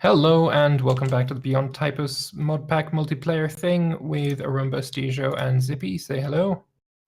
Hello and welcome back to the Beyond Typus mod pack multiplayer thing with Arumba, Stijo, and Zippy. Say hello.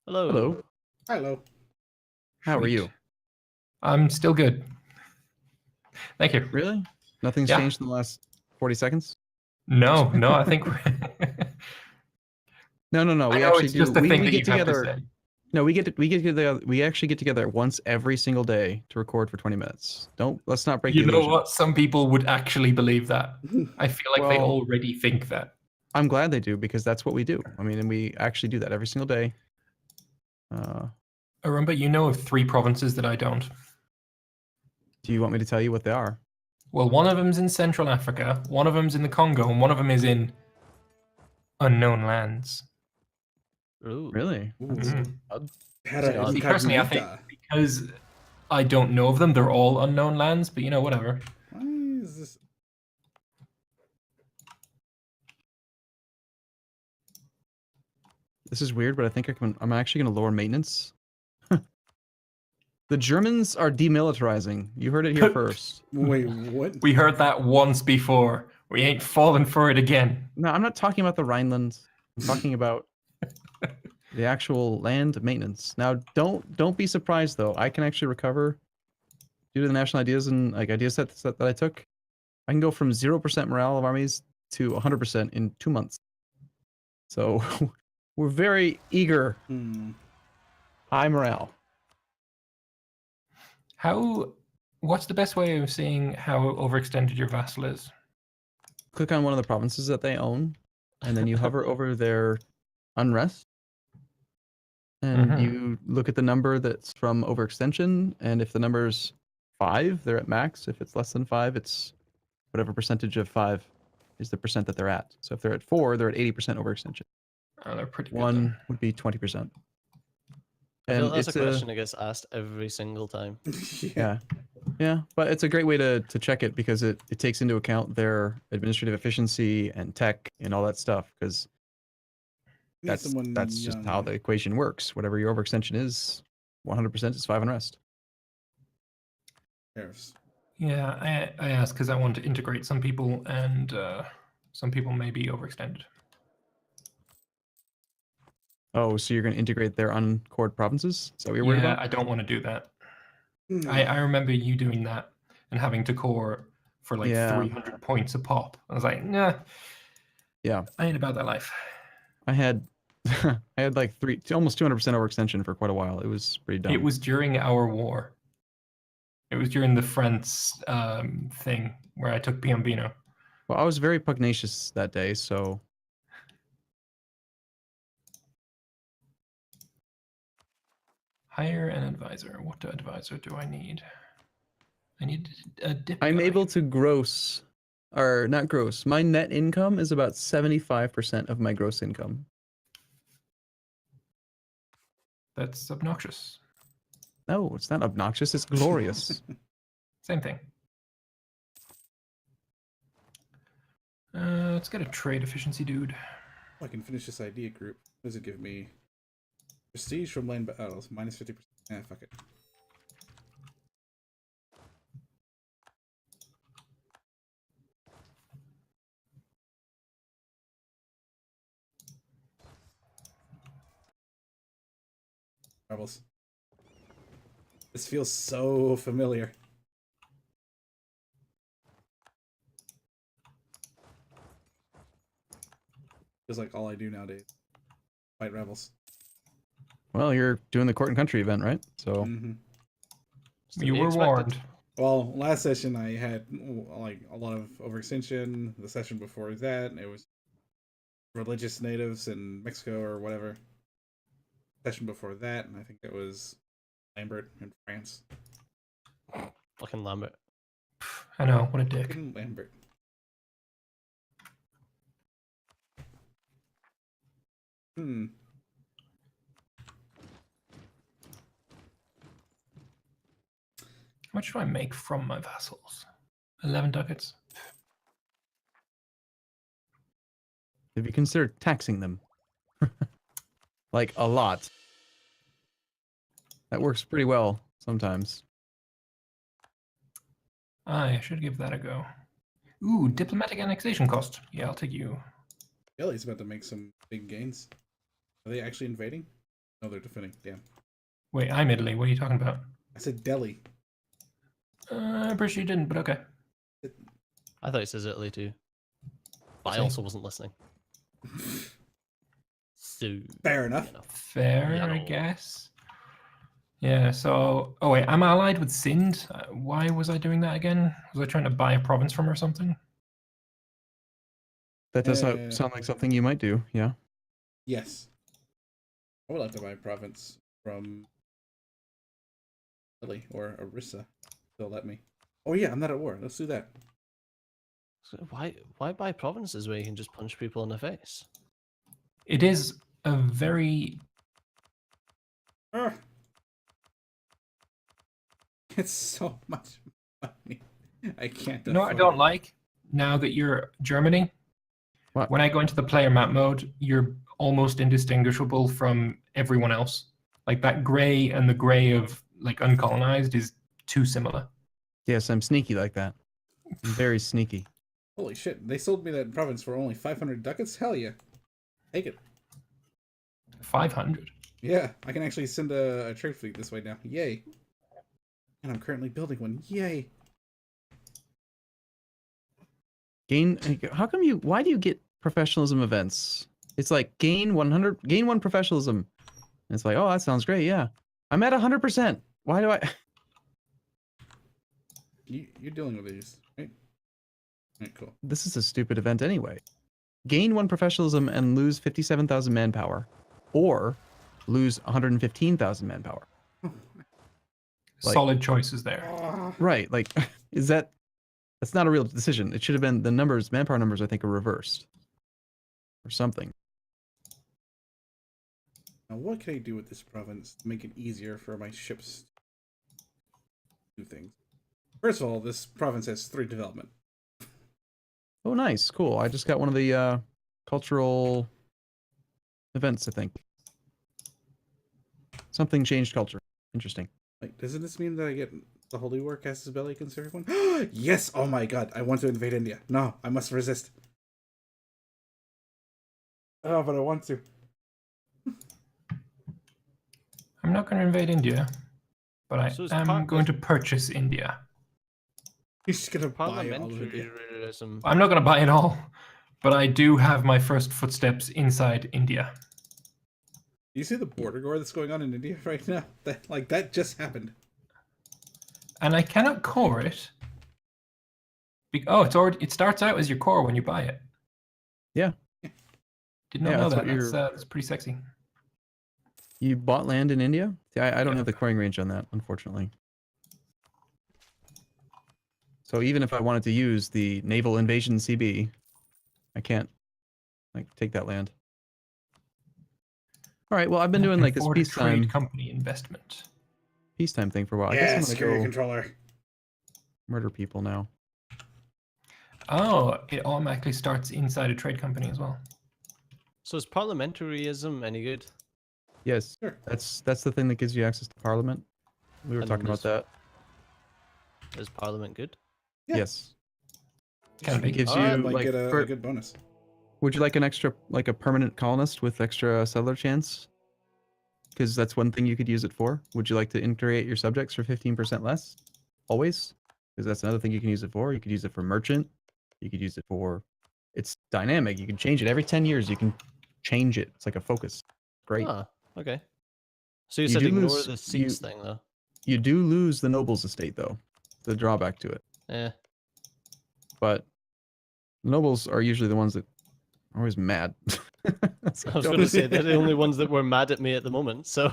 Hello. Hello. Hello. How are Sweet. you? I'm still good. Thank you. Really? Nothing's Yeah. changed in the last 40 seconds? No, I think No. I We know actually it's do. just the we thing we that get you have to together. say. No, we get together. We actually get together once every single day to record for 20 minutes. Let's not break You the know illusion. what? Some people would actually believe that. I feel like they Well- already think that. I'm glad they do because that's what we do. I mean, and we actually do that every single day. Arumba, you know of 3 provinces that I don't. Do you want me to tell you what they are? Well, one of them's in Central Africa, one of them's in the Congo, and one of them is in unknown lands. Ooh. Really? That's Mhm. odd. Terra See, personally, I think Incognita. because I don't know of them, they're all unknown lands, but you know, whatever. Why is this? This is weird, but I think I'm actually going to lower maintenance. The Germans are demilitarizing. You heard it here first. Wait, what? We heard that once before. We ain't falling for it again. No, I'm not talking about the Rhineland. I'm talking about the actual land maintenance. Now, don't be surprised though. I can actually recover due to the national ideas and idea sets that I took. I can go from 0% morale of armies to 100% in 2 months. So we're very eager. High morale. What's the best way of seeing how overextended your vassal is? Click on one of the provinces that they own, and then you hover over their unrest. And you look at the number that's from overextension, and if the number's 5, they're at max. If it's less than 5, it's whatever percentage of 5 is the percent that they're at. So if they're at 4, they're at 80% overextension. Oh, they're pretty good. 1 would be 20%. I feel And that's it's a question that gets asked every single time. yeah, but it's a great way to check it because it takes into account their administrative efficiency and tech and all that stuff because that's just how the equation works. Whatever your overextension is, 100% is 5 unrest. Tariffs. Yeah, I asked because I want to integrate some people, and some people may be overextended. Oh, so you're going to integrate their uncored provinces? Is that what you're worried about? I don't want to do that. I remember you doing that and having to core for like 300 points a pop. I was like, nah. Yeah. I ain't about that life. I had like almost 200% overextension for quite a while. It was pretty dumb. It was during our war. It was during the France thing where I took Piombino. Well, I was very pugnacious that day, so... Hire an advisor. What advisor do I need? I need a dip I'm guy. able to gross, or not gross. My net income is about 75% of my gross income. That's obnoxious. No, it's not obnoxious. It's glorious. Same thing. Let's get a trade efficiency dude. I can finish this idea group. What does it give me? Prestige from land battles, minus 50%. Fuck it. Rebels. This feels so familiar. Feels like all I do nowadays. Fight rebels. Well, you're doing the court and country event, right? So You were warned. Well, last session I had like a lot of overextension. The session before that, it was religious natives in Mexico or whatever. Session before that, and I think it was Lambert in France. Fucking Lambert. I know, what a dick. Fucking Lambert. How much do I make from my vassals? 11 ducats. have you considered taxing them? Like a lot. That works pretty well sometimes. I should give that a go. Ooh, diplomatic annexation cost. Yeah, I'll take you. Italy's about to make some big gains. Are they actually invading? No, they're defending. Damn. Wait, I'm Italy. What are you talking about? I said Delhi. I'm pretty sure you didn't, but okay. I thought it says Italy too. But I Same. also wasn't listening. So Fair enough. Fair, Yeah, I no. guess. Yeah, so... Oh, wait, I'm allied with Sind. Why was I doing that again? Was I trying to buy a province from her or something? That does sound like something you might do. Yeah. Yes. I would like to buy a province from Italy or Orissa. They'll let me. Oh yeah, I'm not at war. Let's do that. So why buy provinces where you can just punch people in the face? It is a very... Ah. It's so much money. I can't. You know what I don't like? Now that you're Germany, What? when I go into the player map mode, you're almost indistinguishable from everyone else. Like that gray and the gray of like uncolonized is too similar. Yes, I'm sneaky like that. I'm very sneaky. Holy shit! They sold me that province for only 500 ducats. Hell yeah, take it. 500. Yeah, I can actually send a trade fleet this way now. Yay! And I'm currently building one. Yay! Gain. How come you? Why do you get professionalism events? It's like gain 100, gain 1 professionalism. And it's like, oh, that sounds great. Yeah, I'm at 100%. Why do I? You're dealing with these, right? Alright, cool. This is a stupid event anyway. Gain 1 professionalism and lose 57,000 manpower, or lose 115,000 manpower. Like- Solid choices there. Right? Like, is that? That's not a real decision. It should have been the numbers. Manpower numbers, I think, are reversed, or something. Now, what can I do with this province to make it easier for my ships to do things? First of all, this province has 3 development. Oh, nice, cool. I just got one of the cultural events. I think something changed culture. Interesting. Like, doesn't this mean that I get the Holy War Casus Belli can serve one? Yes! Oh my god, I want to invade India. No, I must resist. Oh, but I want to. I'm not going to invade India, but I So it's am going to purchase India. You're just gonna buy all of India. Parliamentarism. I'm not going to buy it all, but I do have my first footsteps inside India. Do you see the border war that's going on in India right now? That just happened. And I cannot core it. Oh, it starts out as your core when you buy it. Yeah. Did not Yeah, know that's that. what That's pretty sexy. You bought land in India? See, I don't Yeah. have the coring range on that, unfortunately. So even if I wanted to use the naval invasion CB, I can't like take that land. All right. Well, I've been doing like this Afford a peacetime trade company investment. thing for a while. I Yeah, guess I'm security gonna go controller. murder people now. Oh, it automatically starts inside a trade company as well. So is parliamentarism any good? Yes, Sure. that's the thing that gives you access to Parliament. We were And talking about is- that. Is Parliament good? Yeah. Yes. Can be. It gives Alright, you Like, like. get a for- good bonus. Would you like an extra, like a permanent colonist with extra settler chance? Because that's one thing you could use it for. Would you like to integrate your subjects for 15% less? Always? Because that's another thing you can use it for. You could use it for merchant. You could use it for. It's dynamic. You can change it every 10 years. You can change it. It's like a focus. Great. Ah, okay. So you You said do ignore lose- the seats thing though. You do lose the noble's estate though. The drawback to it. Yeah. But nobles are usually the ones that are always mad. So I was don't- going to say they're the only ones that were mad at me at the moment. So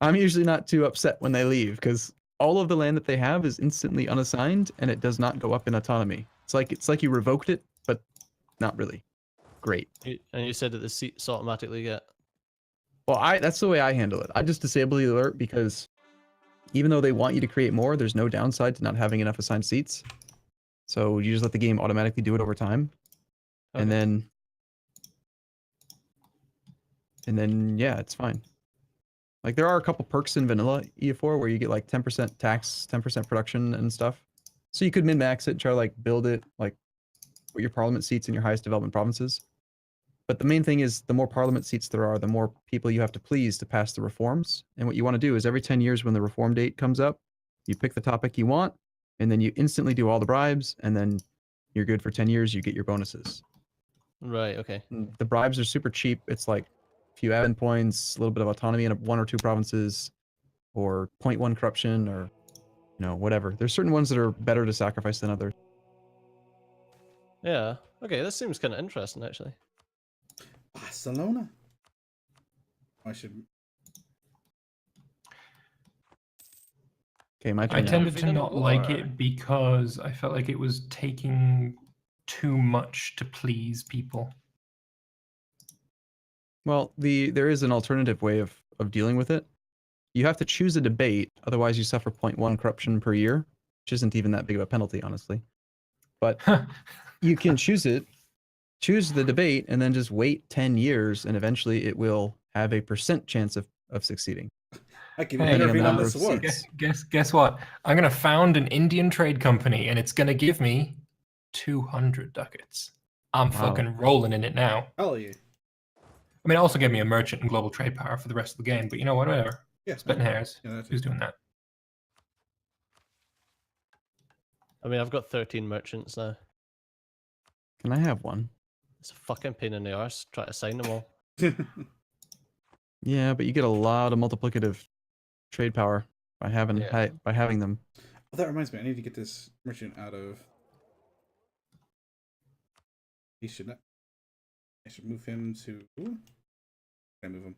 I'm usually not too upset when they leave because all of the land that they have is instantly unassigned and it does not go up in autonomy. It's like you revoked it, but not really. Great. and you said that the seats automatically get. Well, that's the way I handle it. I just disable the alert because even though they want you to create more, there's no downside to not having enough assigned seats. So you just let the game automatically do it over time. And then yeah, it's fine. Like there are a couple perks in vanilla EU4 where you get like 10% tax, 10% production and stuff. So you could min-max it, try to like build it, like put your parliament seats in your highest development provinces. But the main thing is the more parliament seats there are, the more people you have to please to pass the reforms. And what you want to do is every 10 years when the reform date comes up, you pick the topic you want, and then you instantly do all the bribes, and then you're good for 10 years, you get your bonuses. Right. Okay. The bribes are super cheap. It's like a few admin points, a little bit of autonomy in one or two provinces, or 0.1 corruption, or whatever. There's certain ones that are better to sacrifice than others. Yeah. Okay. This seems kind of interesting, actually. Barcelona. I should. Okay, my I turn. now. tended to Feeling not like war. it because I felt like it was taking too much to please people. Well, there is an alternative way of dealing with it. You have to choose a debate, otherwise you suffer 0.1 corruption per year, which isn't even that big of a penalty, honestly. But you can choose the debate, and then just wait 10 years, and eventually it will have a % chance of succeeding. I can Hey, depending on the intervene on number this of war. seats. Guess what? I'm gonna found an Indian trade company, and it's gonna give me 200 ducats. I'm Wow. fucking rolling in it now. Hell yeah. I mean, it also gave me a merchant and global trade power for the rest of the game. But you know what? Whatever. Yeah. Splitting hairs. Yeah, that's Who's doing that? I mean, I've got 13 merchants now. Can I have one? It's a fucking pain in the arse trying to sign them all. Yeah, but you get a lot of multiplicative trade power by having Yeah. by having them. Oh, that reminds me. I need to get this merchant out of. He should not. I should move him to. Can I move him?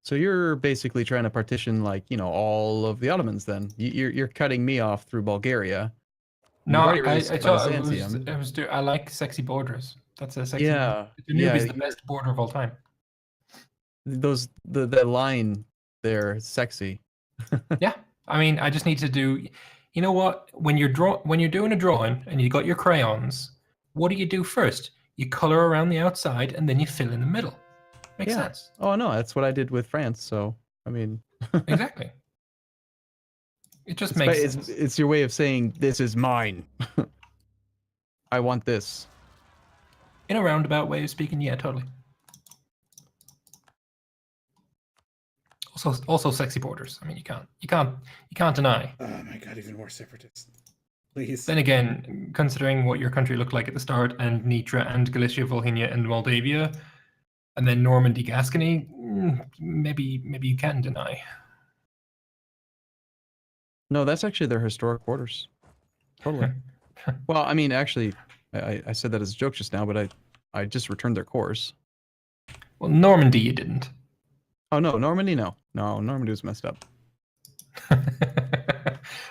So you're basically trying to partition, like, all of the Ottomans. Then you're cutting me off through Bulgaria. No, You've already I released thought Byzantium. I like sexy borders. That's a sexy. Yeah, The Danube is yeah, the best border of all time. the line there is sexy. Yeah, I mean, I just need to do. You know what? When you're doing a drawing and you got your crayons, what do you do first? You color around the outside and then you fill in the middle. Makes Yeah. sense. Oh no, that's what I did with France. So I mean, Exactly. It just makes sense. it's your way of saying this is mine. I want this. In a roundabout way of speaking, yeah, totally. Also sexy borders. I mean, you can't deny. Oh my god, even more separatists. Please. Then again, considering what your country looked like at the start, and Nitra and Galicia, Volhynia, and Moldavia, and then Normandy, Gascony, maybe you can deny. No, that's actually their historic borders. Totally. Well, I mean, actually, I said that as a joke just now, but I just returned their cores. Well, Normandy, you didn't. Oh no, Normandy, no, Normandy was messed up. Oh,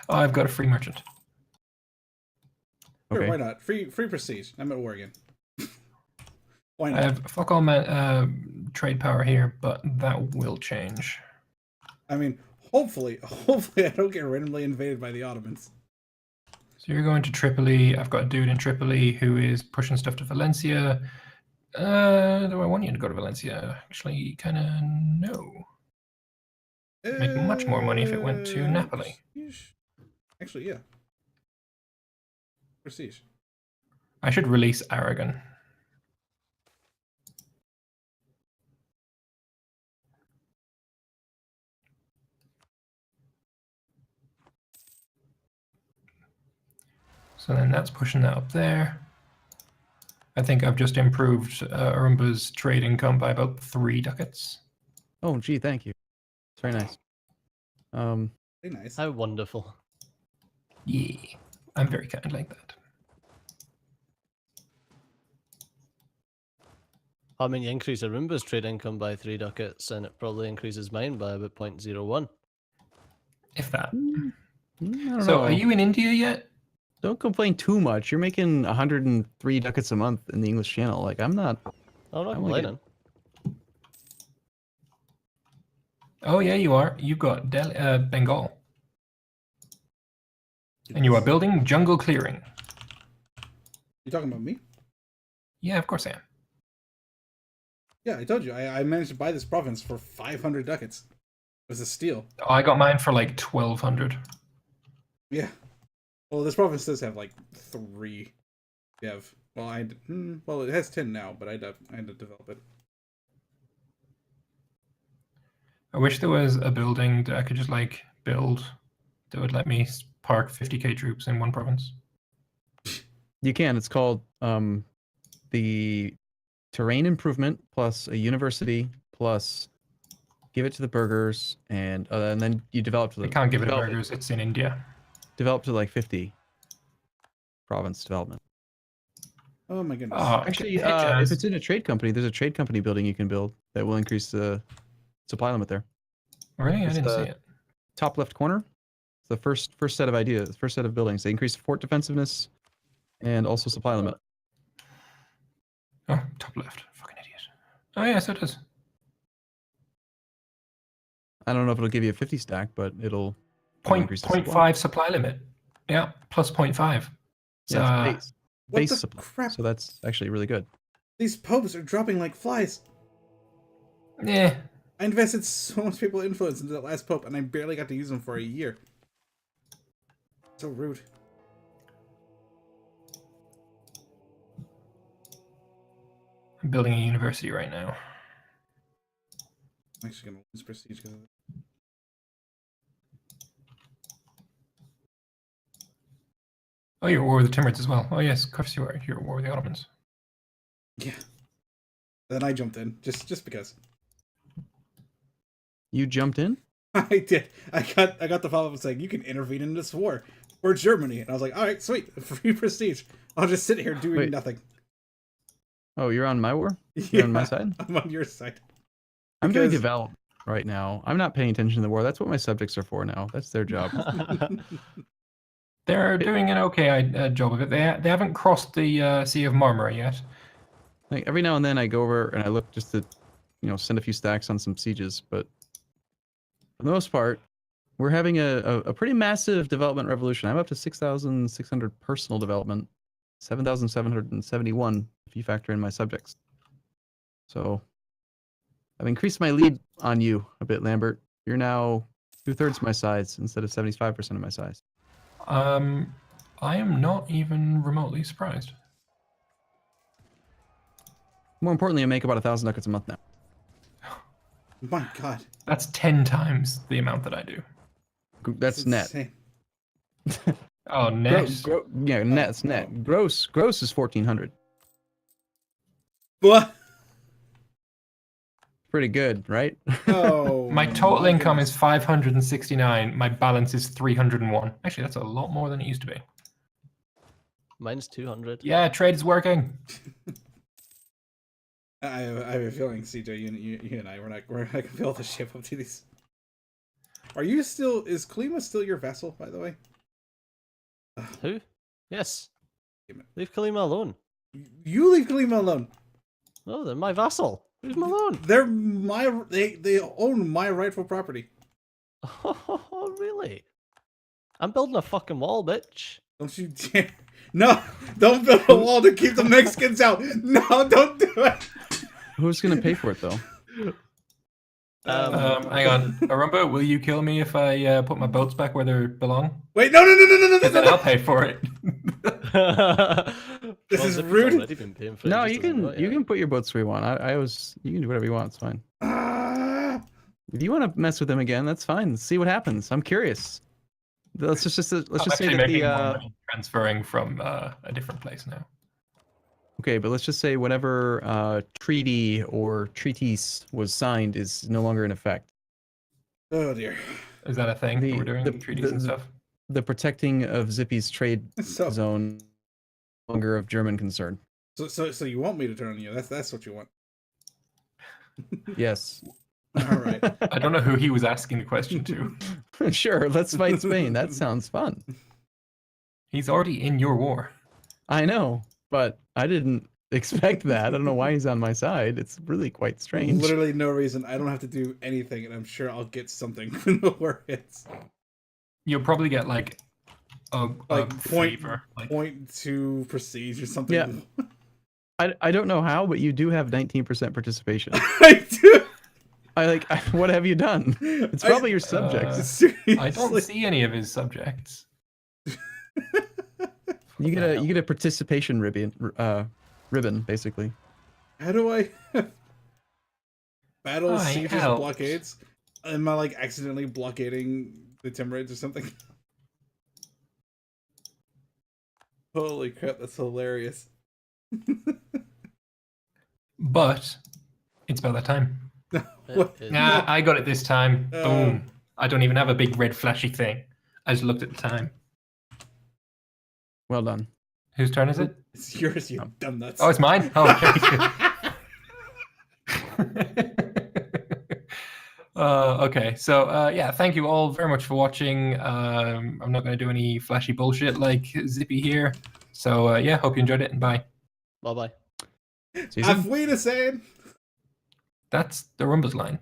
I've got a free merchant. Sure, Okay. why not? Free prestige. I'm at war again. Why I not? have fuck all trade power here, but that will change. I mean, hopefully I don't get randomly invaded by the Ottomans. So you're going to Tripoli. I've got a dude in Tripoli who is pushing stuff to Valencia. Do I want you to go to Valencia? Actually, kind of no. Make much more money if it went to Napoli. Prestige? Actually, yeah. Prestige. I should release Aragon. So then that's pushing that up there. I think I've just improved Urumba's trade income by about 3 ducats. Oh, gee, thank you. It's very nice. Very nice. How wonderful. Yeah, I'm very kind like that. I mean, you increase Arumba's trade income by 3 ducats, and it probably increases mine by about 0.01. If that. I don't So know. are you in India yet? Don't complain too much. You're making 103 ducats a month in the English Channel. Like, I'm not. I'm not I wanna get- complaining. Oh yeah, you are. You've got Bengal. And you are building jungle clearing. You talking about me? Yeah, of course I am. Yeah, I told you. I managed to buy this province for 500 ducats. It was a steal. Oh, I got mine for like 1,200. Yeah. Well, this province does have like 3. Well, well, it has 10 now, but I had to develop it. I wish there was a building that I could just like build that would let me park 50k troops in one province. You can. It's called the terrain improvement plus a university plus give it to the burghers and then you develop to I the can't give it to develop burgers. It's in India. develop to like 50 province development. Oh my goodness. Oh, Actually, hey, Jazz. if it's in a trade company, there's a trade company building you can build that will increase the supply limit there. Really? I it's didn't see the- it. Top left corner. It's the first set of ideas, first set of buildings. They increase fort defensiveness and also supply limit. Oh, top left. Fucking idiot. Oh, yes, it is. I don't know if it'll give you a 50 stack, but it'll Point, increase the 0.5 supply. supply limit. Yeah, plus 0.5. Yeah, it's base. What Base the supply. crap? So that's actually really good. These popes are dropping like flies. Yeah. I invested so much people influence into that last pope, and I barely got to use them for a year. So rude. I'm building a university right now. I'm actually gonna lose prestige because of it. Oh, you're at war with the Timurids as well. Oh, yes, of course you are. You're at war with the Ottomans. Yeah. Then I jumped in just because. You jumped in? I did. I got the follow-up saying you can intervene in this war for Germany, and I was like, all right, sweet, free prestige. I'll just sit here doing Wait. nothing. Oh, you're on my war? You're on my side? I'm on your side. I'm doing Because- development right now. I'm not paying attention to the war. That's what my subjects are for now. That's their job. They're doing an okay job of it. They haven't crossed the Sea of Marmara yet. Like every now and then I go over and I look just to, send a few stacks on some sieges, but for the most part, we're having a pretty massive development revolution. I'm up to 6,600 personal development, 7,771 if you factor in my subjects. So I've increased my lead on you a bit, Lambert. You're now 2/3 my size instead of 75% of my size. I am not even remotely surprised. More importantly, I make about 1,000 ducats a month now. My God. That's 10 times the amount that I do. That's net. Insane. Oh, net. Yeah, net's net. oh. Gross is 1,400. What? Pretty good, right? Oh. My total income goodness. is 569. My balance is 301. Actually, that's a lot more than it used to be. Mine's 200. Yeah, trade is working. I have a feeling, CJ, you and I, we're not gonna be able to ship up to these. Is Klima still your vassal, by the way? Who? Yes. Damn it. Leave Kalima alone. You leave Klima alone. Oh, they're my vassal. Leave them alone. They own my rightful property. Oh, really? I'm building a fucking wall, bitch. Don't you dare. No, don't build a wall to keep the Mexicans out. No, don't do it. Who's gonna pay for it though? Hang on. Arumba, will you kill me if I put my boats back where they belong? Wait, no. Because then I'll pay for it. This is Zippy's rude. already been paying for it, No, just you doesn't know can it you yet. can put your boats where you want. You can do whatever you want. It's fine. Ah, If you want to mess with them again, that's fine. Let's see what happens. I'm curious. Let's just say I'm that actually making more the money transferring from a different place now. okay, but let's just say whatever treaty or treatise was signed is no longer in effect. oh dear. Is that a thing that The- we're doing? the- Treaties and the- stuff? The protecting of Zippy's trade So zone no longer of German concern. so you want me to turn on you? That's what you want. Yes. All right. I don't know who he was asking the question to. Sure, let's fight Spain. That sounds fun. He's already in your war. I know, but I didn't expect that. I don't know why he's on my side. It's really quite strange. Literally no reason. I don't have to do anything, and I'm sure I'll get something when the war hits. You'll probably get like a Like favor. Like, 0.2 prestige or something. Yeah. I don't know how, but you do have 19% participation. I do. What have you done? It's probably your subjects. Seriously. I don't see any of his subjects. You get a participation ribbon basically. How do I battle I sieges and helped. blockades? Am I like accidentally blockading the Timurids or something? Holy crap, that's hilarious. But it's about that time. What? Nah, I got it this time. Oh. Boom. I don't even have a big red flashy thing. I just looked at the time. Well done. Whose turn is it? It's yours, you dumb nuts. Oh, it's mine? Oh, okay. Okay, so yeah, thank you all very much for watching. I'm not going to do any flashy bullshit like Zippy here. So yeah, hope you enjoyed it, and bye. Bye bye. See you soon. Auf Wiedersehen. That's the Rumbles line.